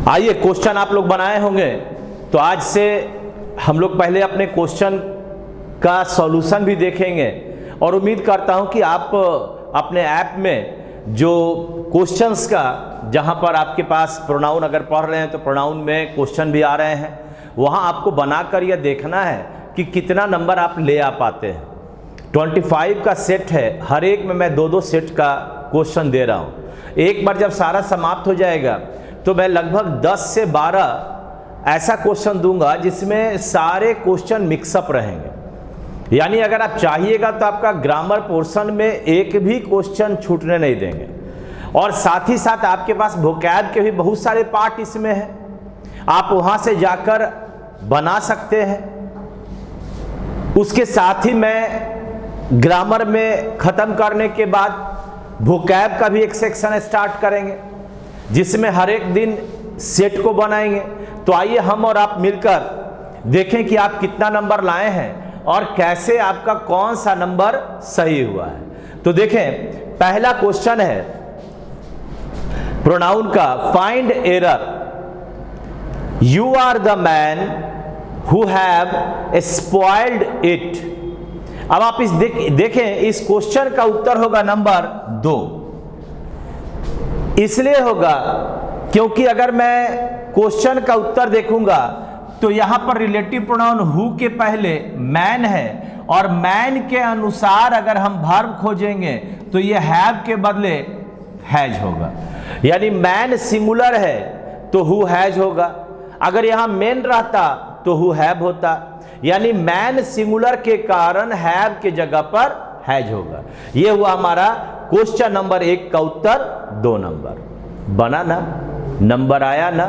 आइए क्वेश्चन आप लोग बनाए होंगे, तो आज से हम लोग पहले अपने क्वेश्चन का सॉल्यूशन भी देखेंगे और उम्मीद करता हूं कि आप अपने ऐप में जो क्वेश्चंस का, जहां पर आपके पास प्रोनाउन अगर पढ़ रहे हैं तो प्रोनाउन में क्वेश्चन भी आ रहे हैं, वहां आपको बनाकर यह देखना है कि कितना नंबर आप ले आ पाते हैं। 25 का सेट है, हर एक में मैं 2-2 सेट का क्वेश्चन दे रहा हूं। एक बार जब सारा समाप्त हो जाएगा तो मैं लगभग 10 से 12 ऐसा क्वेश्चन दूंगा जिसमें सारे क्वेश्चन मिक्सअप रहेंगे। यानी अगर आप चाहिएगा तो आपका ग्रामर पोर्शन में एक भी क्वेश्चन छूटने नहीं देंगे, और साथ ही साथ आपके पास वोकैब के भी बहुत सारे पार्ट इसमें हैं, आप वहां से जाकर बना सकते हैं। उसके साथ ही मैं ग्रामर में ख़त्म करने के बाद वोकैब का भी एक सेक्शन स्टार्ट करेंगे जिसमें हर एक दिन सेट को बनाएंगे। तो आइए हम और आप मिलकर देखें कि आप कितना नंबर लाए हैं और कैसे आपका कौन सा नंबर सही हुआ है। तो देखें, पहला क्वेश्चन है प्रोनाउन का, find error. You are the man who have spoiled it. अब आप देखें, इस क्वेश्चन का उत्तर होगा नंबर 2। इसलिए होगा क्योंकि अगर मैं क्वेश्चन का उत्तर देखूंगा तो यहां पर रिलेटिव प्रोनाउन हु के पहले मैन है, और मैन के अनुसार अगर हम वर्ब खोजेंगे तो ये हैव के बदले हैज होगा। यानी मैन सिंगुलर है तो हु हैज होगा, अगर यहां मेन रहता तो हु हैव होता। यानी मैन सिंगुलर के कारण हैव के जगह पर हैज होगा। यह हुआ हमारा क्वेश्चन नंबर 1 का उत्तर। 2 नंबर बना ना, नंबर आया ना।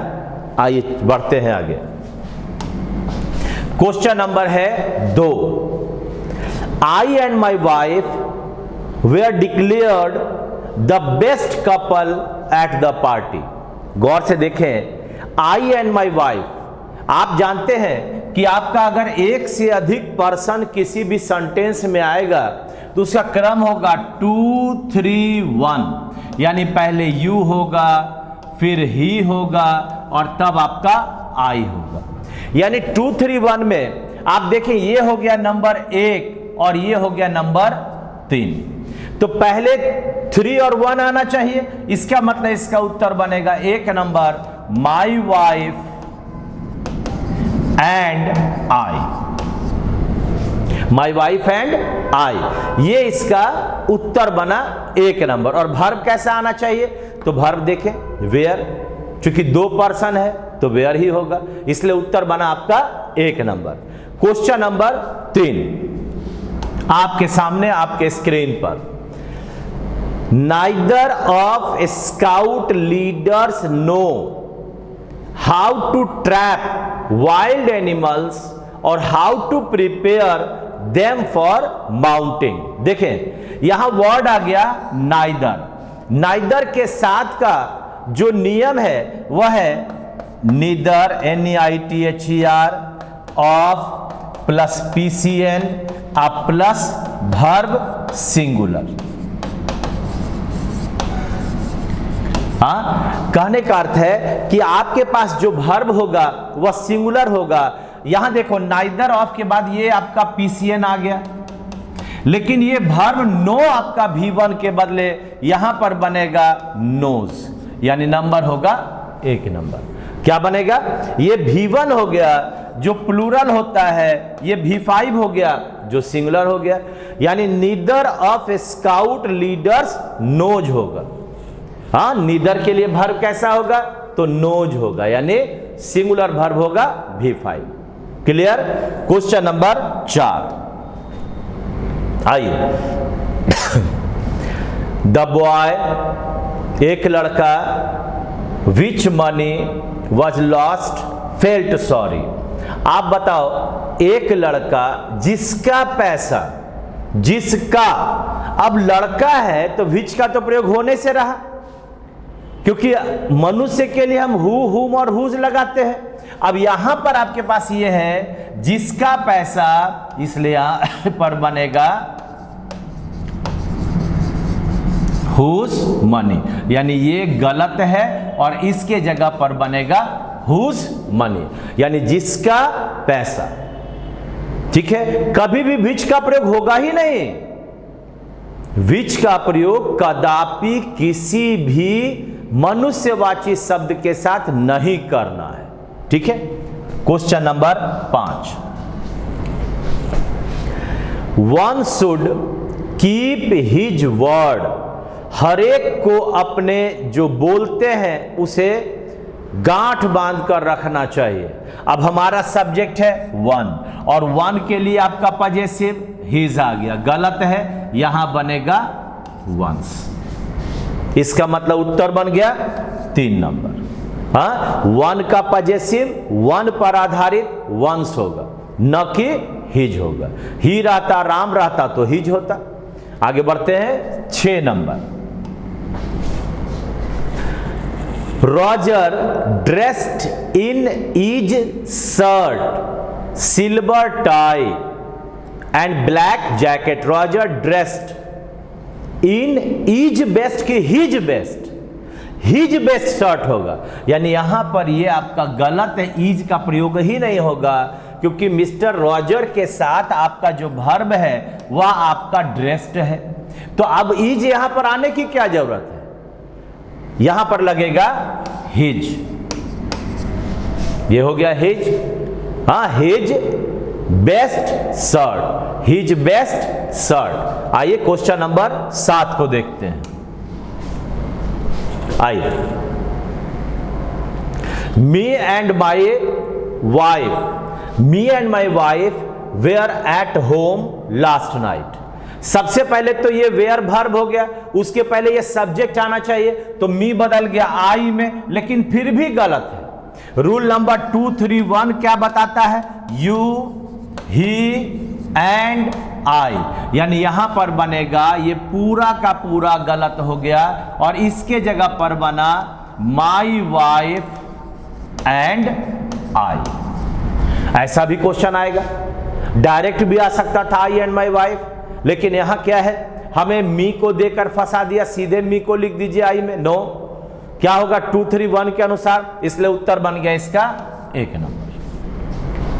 आइए बढ़ते हैं आगे। क्वेश्चन नंबर है 2। I and my wife were declared the best couple at the party. गौर से देखें, आई एंड माई वाइफ। आप जानते हैं कि आपका अगर एक से अधिक पर्सन किसी भी सेंटेंस में आएगा तो उसका क्रम होगा 2, 3, 1। यानी पहले यू होगा, फिर ही होगा, और तब आपका आई होगा। यानी 2, 3, 1 में आप देखें, ये हो गया नंबर 1 और ये हो गया नंबर 3। तो पहले 3 और 1 आना चाहिए। इसका मतलब इसका उत्तर बनेगा 1 number, my wife and I. My wife and I, ये इसका उत्तर बना 1 नंबर। और वर्ब कैसा आना चाहिए? तो वर्ब देखें, वेयर, चूंकि 2 पर्सन है तो वेयर ही होगा, इसलिए उत्तर बना आपका 1 नंबर। क्वेश्चन नंबर 3 आपके सामने, आपके स्क्रीन पर। Neither of scout leaders know how to trap wild animals और how to prepare them for mounting. देखें, यहां वर्ड आ गया नाइदर। नाइदर के साथ का जो नियम है वह है neither, NEITHER, of plus PCN plus verb singular. कहने का अर्थ है कि आपके पास जो वर्ब होगा वह सिंगुलर होगा। यहां देखो, नाइदर ऑफ के बाद ये आपका PCN आ गया, लेकिन ये वर्ब नो आपका V1 के बदले यहां पर बनेगा नोज। यानी नंबर होगा 1 नंबर। क्या बनेगा? ये V1 हो गया जो प्लूरल होता है, ये V5 हो गया जो सिंगुलर हो गया। यानी neither of scout leaders knows होगा। हाँ, नीदर के लिए वर्ब कैसा होगा? तो नोज होगा, यानी सिंगुलर वर्ब होगा V5। क्लियर? क्वेश्चन नंबर 4 आइए। द बॉय, एक लड़का, विच money was lost felt sorry. आप बताओ, एक लड़का जिसका पैसा, जिसका, अब लड़का है तो विच का तो प्रयोग होने से रहा, क्योंकि मनुष्य के लिए हम हु, हुम और हुज लगाते हैं। अब यहां पर आपके पास ये है जिसका पैसा, इसलिए यहां पर बनेगा हुज मनी, यानी ये गलत है और इसके जगह पर बनेगा हुज मनी, यानी जिसका पैसा। ठीक है, कभी भी विच का प्रयोग होगा ही नहीं। विच का प्रयोग कदापि किसी भी मनुष्यवाची शब्द के साथ नहीं करना है। ठीक है, question number 5, one should keep his word, हर एक को अपने जो बोलते हैं उसे गांठ बांध कर रखना चाहिए। अब हमारा सब्जेक्ट है वन, और वन के लिए आपका पजेसिव हिज आ गया, गलत है, यहां बनेगा वंस। इसका मतलब उत्तर बन गया 3 नंबर। हाँ, वन का पजेसिव वन पर आधारित वंस होगा, न कि हिज होगा। ही रहता, राम रहता तो हिज होता। आगे बढ़ते हैं 6 number. Roger dressed in his shirt, silver tie and black jacket. Roger dressed in his best की his best, his best shirt होगा, यानी यहां पर ये आपका गलत है, ईज का प्रयोग ही नहीं होगा, क्योंकि मिस्टर रॉजर के साथ आपका जो वर्ब है वह आपका ड्रेस्ड है। तो अब ईज यहां पर आने की क्या जरूरत है, यहां पर लगेगा हिज, ये हो गया हिज। हाँ, his best shirt, his best shirt. आइए क्वेश्चन नंबर 7 को देखते हैं। आइए, me and my wife, me and my wife were at home last night. सबसे पहले तो ये वेयर वर्ब हो गया, उसके पहले ये सब्जेक्ट आना चाहिए, तो मी बदल गया आई में, लेकिन फिर भी गलत है। रूल नंबर 231 क्या बताता है, यू, ही एंड आई, यानी यहां पर बनेगा, ये पूरा का पूरा गलत हो गया और इसके जगह पर बना माई वाइफ एंड आई। ऐसा भी क्वेश्चन आएगा, डायरेक्ट भी आ सकता था आई एंड माई वाइफ, लेकिन यहां क्या है, हमें मी को देकर फंसा दिया, सीधे मी को लिख दीजिए आई में। नो, क्या होगा 231 के अनुसार, इसलिए उत्तर बन गया इसका 1 नंबर।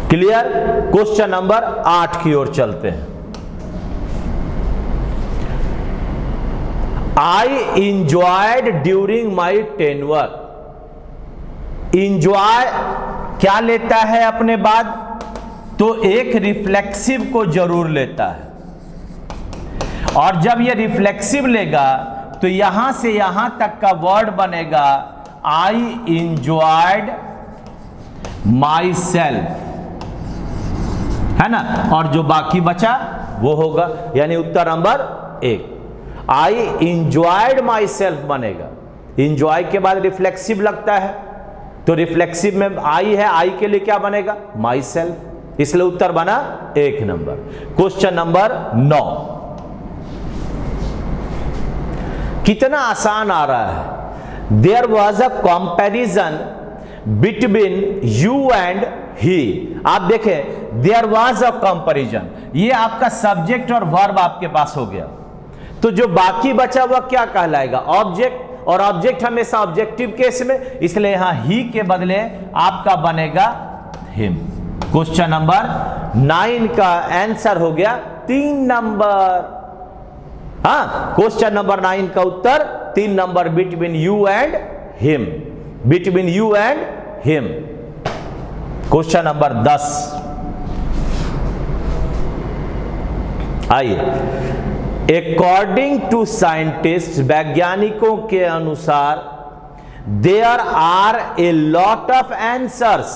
क्लियर। क्वेश्चन नंबर 8 की ओर चलते हैं। I enjoyed during my tenure. Enjoy क्या लेता है अपने बाद, तो एक रिफ्लेक्सिव को जरूर लेता है, और जब ये रिफ्लेक्सिव लेगा तो यहां से यहां तक का वर्ड बनेगा आई इंजॉयड माई सेल्फ, है ना, और जो बाकी बचा वो होगा, यानी उत्तर number 1 I enjoyed myself बनेगा। इंजॉय के बाद रिफ्लेक्सिव लगता है, तो रिफ्लेक्सिव में आई है, आई के लिए क्या बनेगा, माई सेल्फ, इसलिए उत्तर बना 1 नंबर। क्वेश्चन नंबर 9, कितना आसान आ रहा है। There was a comparison between you and he. आप देखें, देयर वॉज अ कंपैरिजन, ये आपका सब्जेक्ट और वर्ब आपके पास हो गया, तो जो बाकी बचा हुआ क्या कहलाएगा, ऑब्जेक्ट, और ऑब्जेक्ट हमेशा ऑब्जेक्टिव केस में, इसलिए यहां ही के बदले आपका बनेगा हिम। क्वेश्चन नंबर 9 का आंसर हो गया 3 नंबर। हाँ, क्वेश्चन नंबर 9 का उत्तर 3 number, between you and him, between you and him. Question number 10, आइए। अकॉर्डिंग टू साइंटिस्ट, वैज्ञानिकों के अनुसार, there are a lot of answers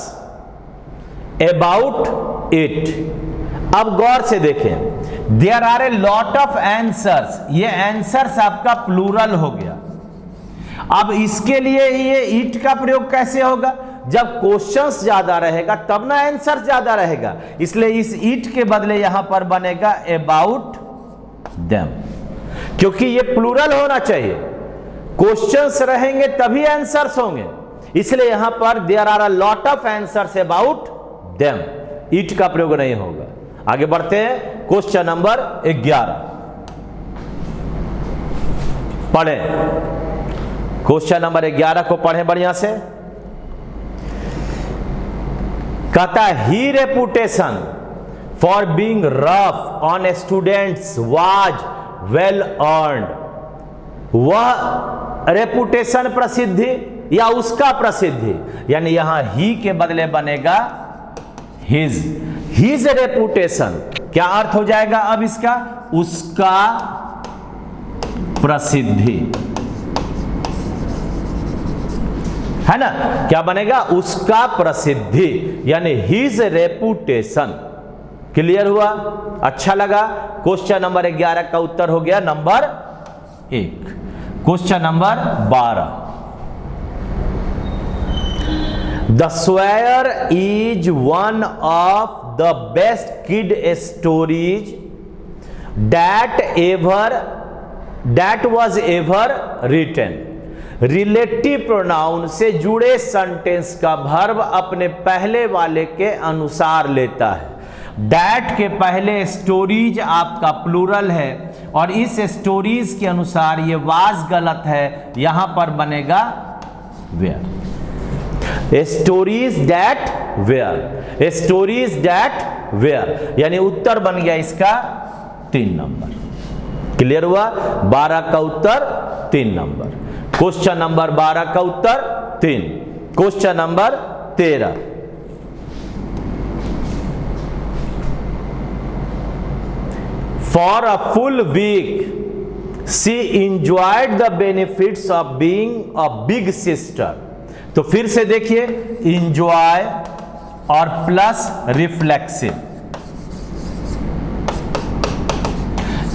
about it. अब गौर से देखें, there are a lot of answers, ये आंसर्स आपका प्लूरल हो गया। अब इसके लिए ये इट का प्रयोग कैसे होगा, जब क्वेश्चंस ज्यादा रहेगा तब ना आंसर ज्यादा रहेगा, इसलिए इस इट के बदले यहां पर बनेगा अबाउट देम, क्योंकि ये प्लूरल होना चाहिए, क्वेश्चंस रहेंगे तभी आंसर्स होंगे, इसलिए यहां पर there are a lot of answers about them, it का प्रयोग नहीं होगा। आगे बढ़ते हैं, क्वेश्चन नंबर 11। पढ़े, क्वेश्चन नंबर 11 को पढ़े बढ़िया से। कहता है he reputation for being rough on students was well earned. वह रेपुटेशन प्रसिद्धि या उसका प्रसिद्धि, यानी यहां ही के बदले बनेगा हिज रेपुटेशन। क्या अर्थ हो जाएगा अब इसका? उसका प्रसिद्धि, है ना? क्या बनेगा? उसका प्रसिद्धि, यानी हिज रेपुटेशन। क्लियर हुआ? अच्छा लगा? क्वेश्चन नंबर 11 का उत्तर हो गया number 1। Question number 12, the swear is one of the best kid stories that was ever written. Relative pronoun से जुड़े सेंटेंस का वर्ब अपने पहले वाले के अनुसार लेता है। दैट के पहले स्टोरीज आपका प्लूरल है और इस स्टोरीज के अनुसार ये वाज गलत है, यहां पर बनेगा were. Stories that were, stories that were, यानी उत्तर बन गया इसका 3 नंबर। क्लियर हुआ? 12 का उत्तर 3 नंबर। क्वेश्चन नंबर 12 का उत्तर 3। Question number 13, for a full week she enjoyed the benefits of being a big sister. तो फिर से देखिए, इंजॉय और प्लस रिफ्लेक्सिव,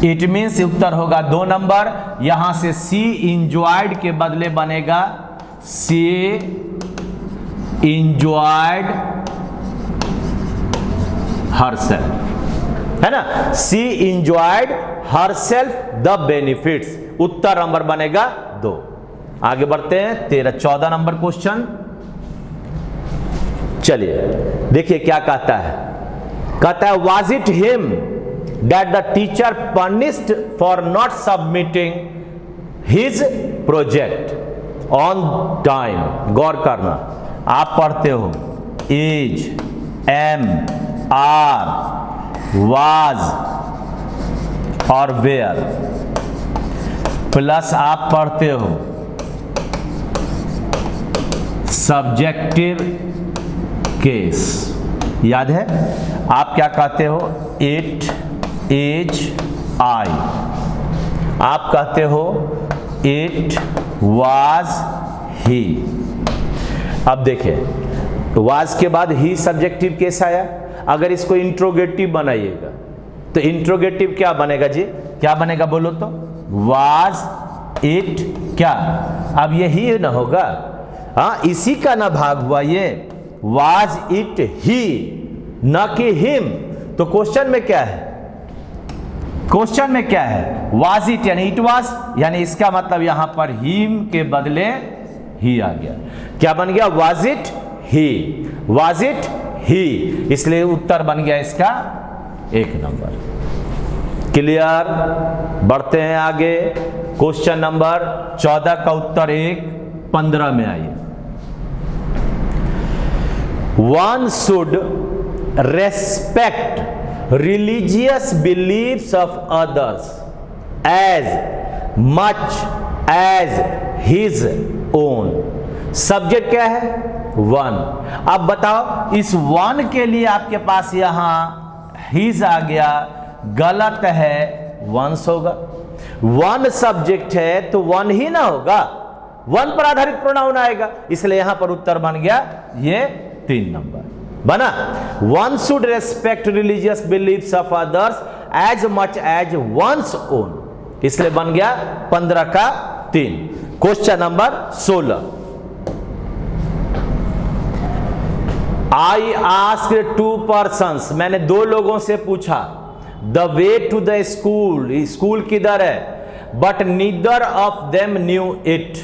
इट मीन्स उत्तर होगा 2 नंबर। यहां से सी इंजॉयड के बदले बनेगा सी इंजॉयड हरसेल्फ, है ना? She enjoyed herself the benefits, उत्तर नंबर बनेगा 2। आगे बढ़ते हैं 14 नंबर क्वेश्चन। चलिए देखिए क्या कहता है। कहता है was it him that the teacher punished for not submitting his project on time। गौर करना, आप पढ़ते हो is, am, are, was और where, प्लस आप पढ़ते हो सब्जेक्टिव केस। याद है? आप क्या कहते हो? इट इज आई, आप कहते हो इट वाज ही। अब देखिए, वाज के बाद ही सब्जेक्टिव केस आया। अगर इसको इंट्रोगेटिव बनाइएगा तो इंट्रोगेटिव क्या बनेगा जी? क्या बनेगा बोलो तो? वाज इट क्या? अब यही ना होगा, हाँ, इसी का ना भाग हुआ ये, वाज इट ही न कि हिम। तो क्वेश्चन में क्या है? क्वेश्चन में क्या है? वाज इट यानी इट वाज, यानी इसका मतलब यहां पर हिम के बदले ही आ गया। क्या बन गया? Was it he, was it ही, इसलिए उत्तर बन गया इसका 1 नंबर। क्लियर? बढ़ते हैं आगे। क्वेश्चन नंबर 14 का उत्तर 1, 15 में आइए। One should respect religious beliefs of others as much as his own। Subject क्या है? वन। अब बताओ, इस वन के लिए आपके पास यहां हिज आ गया, गलत है, वंस होगा। वन सब्जेक्ट है तो वन ही ना होगा, वन पर आधारित प्रोनाउन आएगा, इसलिए यहां पर उत्तर बन गया ये 3 नंबर बना। One should respect religious beliefs of others as much as one's own, इसलिए बन गया 15 का 3। Question number 16, I asked 2 persons, मैंने 2 लोगों से पूछा, the way to the school, school किधर है, but neither of them knew it.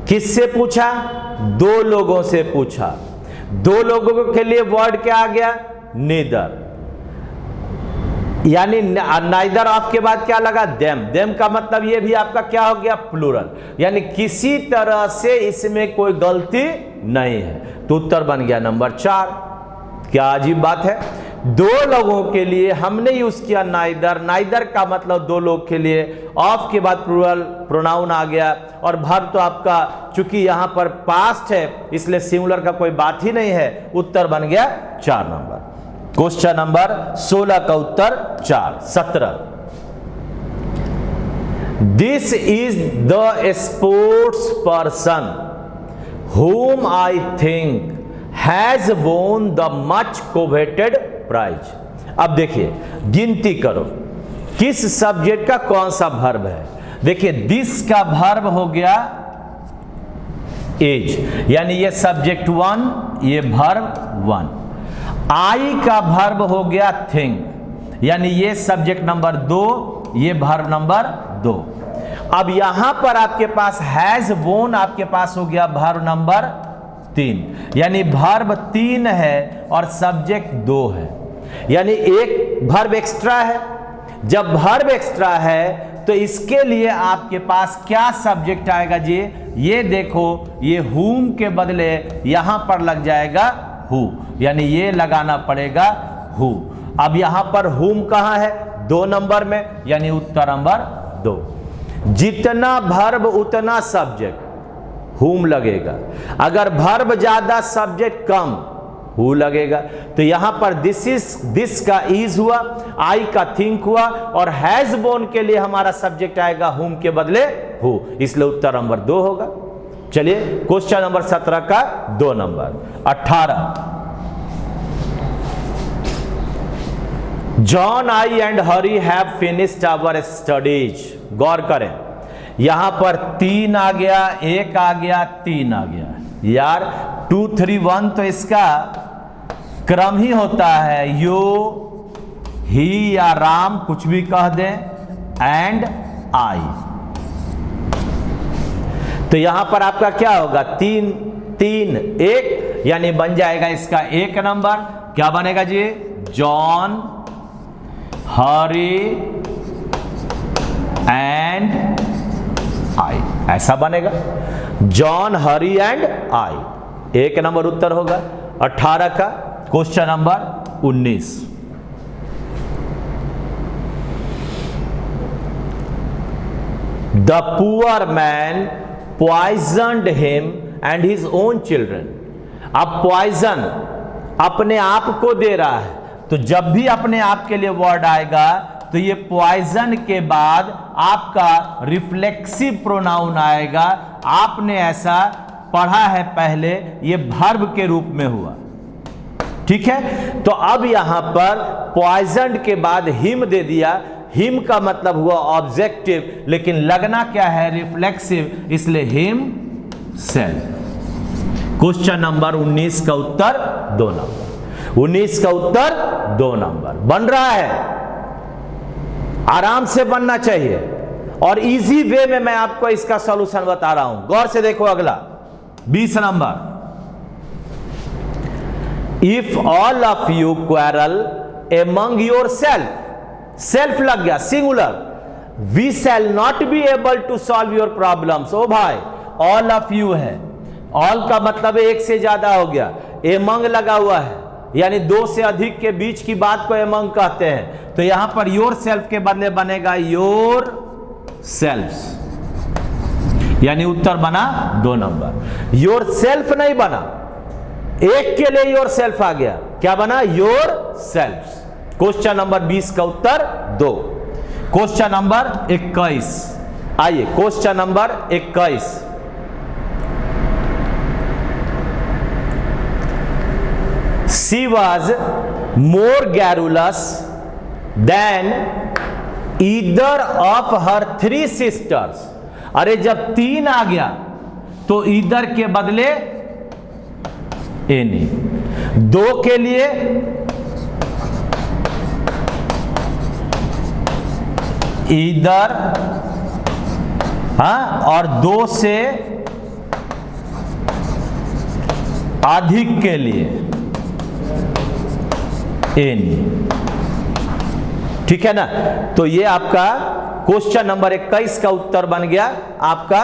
किससे पूछा? 2 लोगों से पूछा। 2 लोगों के लिए वर्ड क्या आ गया? नीदर। यानी नाइदर ऑफ के बाद क्या लगा, देम। देम का मतलब ये भी आपका क्या हो गया, प्लूरल, यानी किसी तरह से इसमें कोई गलती नहीं है। तो उत्तर बन गया नंबर 4। क्या अजीब बात है, दो लोगों के लिए हमने यूज किया नाइदर। नाइदर का मतलब दो लोग के लिए, ऑफ के बाद प्लूरल प्रोनाउन आ गया, और वर्ब तो आपका चूंकि यहां पर पास्ट है इसलिए सिंगुलर का कोई बात ही नहीं है। उत्तर बन गया 4 नंबर। क्वेश्चन नंबर 16 का उत्तर 4। 17, this is the sports person whom I think has won the much coveted prize। अब देखिए गिनती करो किस सब्जेक्ट का कौन सा वर्ब है। देखिए दिस का वर्ब हो गया एज, यानी ये सब्जेक्ट 1, ये वर्ब 1। आई का वर्ब हो गया थिंक, यानी ये सब्जेक्ट नंबर 2, ये वर्ब नंबर 2। अब यहां पर आपके पास हैज वोन आपके पास हो गया वर्ब नंबर 3, यानी वर्ब 3 है और सब्जेक्ट 2 है, यानी एक वर्ब एक्स्ट्रा है। जब वर्ब एक्स्ट्रा है तो इसके लिए आपके पास क्या सब्जेक्ट आएगा जी, ये देखो, ये हुम के बदले यहां पर लग जाएगा हु, यानी ये लगाना पड़ेगा हु। अब यहां पर हुम कहां है, 2 नंबर में, यानी उत्तर नंबर 2। जितना वर्ब उतना सब्जेक्ट, हुम लगेगा। अगर वर्ब ज्यादा सब्जेक्ट कम, हु लगेगा। तो यहां पर दिस का इज हुआ, आई का थिंक हुआ, और हैज बोन के लिए हमारा सब्जेक्ट आएगा हुम के बदले हु, इसलिए उत्तर नंबर 2 होगा। चलिए क्वेश्चन नंबर 17 का 2 number. 18, John, I and Hari have finished our studies. गौर करें, यहां पर 3 आ गया, 1 आ गया, 3 आ गया। यार 2 3 1 तो इसका क्रम ही होता है, यो, ही या राम कुछ भी कह दें, एंड आई। तो यहां पर आपका क्या होगा, 3 3 1, यानी बन जाएगा इसका 1 नंबर। क्या बनेगा जी, जॉन, हरी एंड आई, ऐसा बनेगा, John, Hari and I. 1 number उत्तर होगा 18 का। Question number 19, the poor man poisoned him and his own children. अब पॉइजन अपने आप को दे रहा है, तो जब भी अपने आप के लिए वर्ड आएगा तो ये पॉइजन के बाद आपका रिफ्लेक्सिव प्रोनाउन आएगा। आपने ऐसा पढ़ा है पहले, ये वर्ब के रूप में हुआ, ठीक है। तो अब यहां पर पॉइजन के बाद हिम दे दिया, हिम का मतलब हुआ ऑब्जेक्टिव, लेकिन लगना क्या है, रिफ्लेक्सिव, इसलिए हिम सेल्फ। क्वेश्चन नंबर 19 का उत्तर 2 नंबर। 19 का उत्तर 2 नंबर बन रहा है, आराम से बनना चाहिए, और इजी वे में मैं आपको इसका सॉल्यूशन बता रहा हूं। गौर से देखो अगला 20 number, if all of you quarrel among yourself, self लग गया सिंगुलर, we shall not be able to solve your problems. ओ भाई ऑल ऑफ यू है, ऑल का मतलब एक से ज्यादा हो गया, एमंग लगा हुआ है, यानी 2 से अधिक के बीच की बात को एमंग कहते हैं। तो यहां पर योर सेल्फ के बदले बनेगा योर सेल्फ्स, यानी उत्तर बना 2 नंबर। योर सेल्फ नहीं बना, एक के लिए योर सेल्फ आ गया, क्या बना, योर सेल्फ्स। क्वेश्चन नंबर 20 का उत्तर 2। क्वेश्चन नंबर 21, आइए question number 21, she was more garrulous than either of her 3 sisters। अरे जब 3 आ गया तो इधर के बदले एनी, 2 के लिए इधर, हाँ, और 2 से अधिक के लिए एनी, ठीक है ना। तो ये आपका क्वेश्चन नंबर 21 का उत्तर बन गया आपका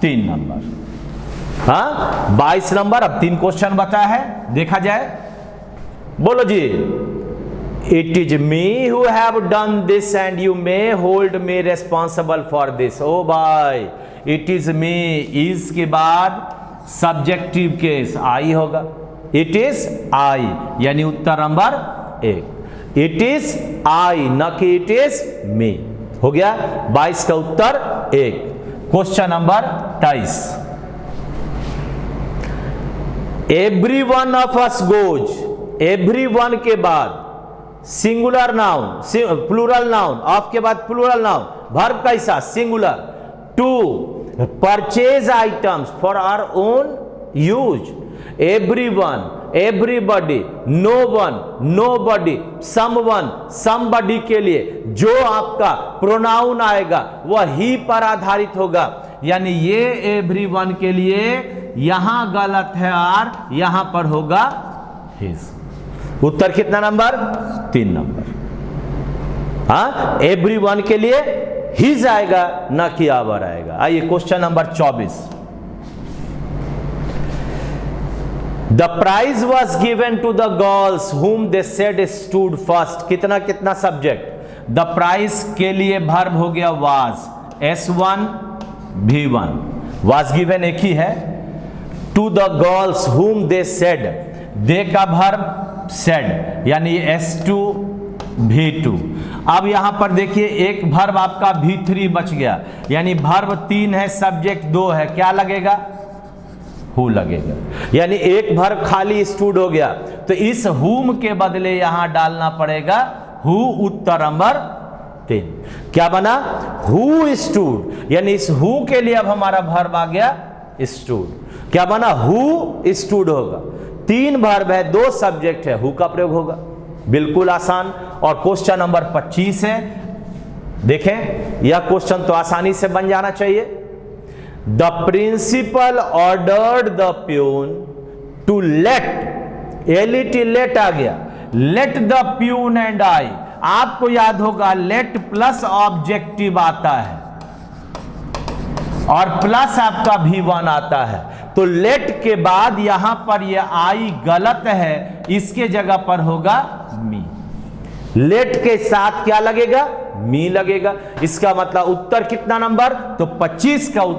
3 नंबर। हाँ 22 नंबर। अब 3 क्वेश्चन बचा है, देखा जाए। बोलो जी। It is me who have done this and you may hold me responsible for this. ओ भाई, इट इज मी, इज के बाद सब्जेक्टिव केस आई होगा। इट इज आई, यानी उत्तर नंबर 1। इट इज आई, न कि इट इज मी। हो गया 22 का उत्तर 1। Question number 23। Every one of us goes, every one के बाद singular noun, plural noun, of के बाद प्लूरल नाउन, वर्ब कैसा singular, to purchase items for our own use. everyone, everybody, no one, nobody, someone, somebody के लिए जो आपका pronoun आएगा वह ही पर आधारित होगा। यानी ये everyone के लिए यहां गलत है और यहां पर होगा his। उत्तर कितना नंबर? 3 नंबर। हाँ everyone के लिए his आएगा, ना कि our आएगा। आइए question number 24। The prize was given to the girls whom they said stood first। कितना कितना सब्जेक्ट? The prize के लिए verb हो गया was, S1 V1, was given एक ही है। To the girls whom they said, they का verb said, यानी S2 V2। अब यहां पर देखिए एक verb आपका V3 बच गया, यानी verb 3 है, सब्जेक्ट 2 है, क्या लगेगा? हु लगेगा। यानी एक वर्ब खाली स्टूड हो गया, तो इस हुम के बदले यहां डालना पड़ेगा हु। उत्तर नंबर 3 क्या बना? Who stood. यानी इस हु के लिए अब हमारा वर्ब आ गया स्टूड। क्या बना? हु स्टूड होगा। 3 वर्ब है, 2 सब्जेक्ट है, हु का प्रयोग होगा। बिल्कुल आसान। और क्वेश्चन नंबर 25 है। देखें यह क्वेश्चन तो आसानी से बन जाना चाहिए। The principal ordered the peon to let, let आ गया, let the peon and I। आपको याद होगा let प्लस ऑब्जेक्टिव आता है और प्लस आपका V1 आता है, तो let के बाद यहां पर यह I गलत है, इसके जगह पर होगा मी। let के साथ क्या लगेगा? मी लगेगा। इसका मतलब उत्तर कितना नंबर? तो 25 का उत्तर